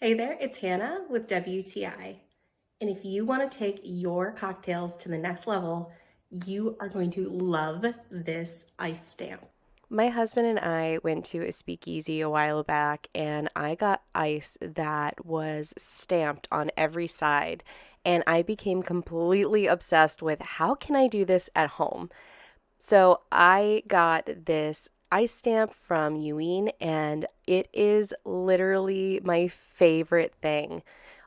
Hey there, it's Hannah with WTI. And if you want to take your cocktails to the next level, you are going to love this ice stamp. My husband and I went to a speakeasy a while back, and I got ice that was stamped on every side. And I became completely obsessed with how can I do this at home? So I got this ice stamp from UUEENN, and it is literally my favorite thing.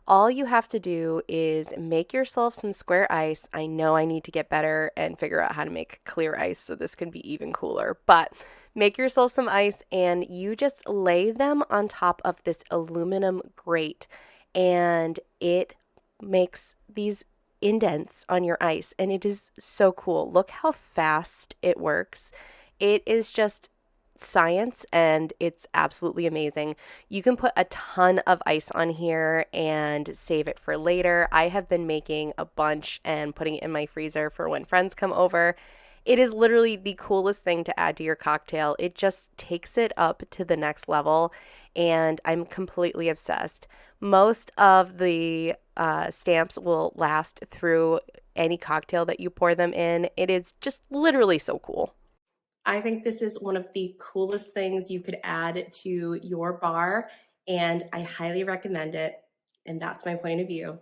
All you have to do is make yourself some square ice. I know I need to get better and figure out how to make clear ice so this can be even cooler. But make yourself some ice and you just lay them on top of this aluminum grate, and it makes these indents on your ice, and it is so cool. Look how fast it works. It is just science and it's absolutely amazing. You can put a ton of ice on here and save it for later. I have been making a bunch and putting it in my freezer for when friends come over. It is literally the coolest thing to add to your cocktail. It just takes it up to the next level, and I'm completely obsessed. Most of the stamps will last through any cocktail that you pour them in. It is just literally so cool. I think this is one of the coolest things you could add to your bar, and I highly recommend it. And that's my point of view.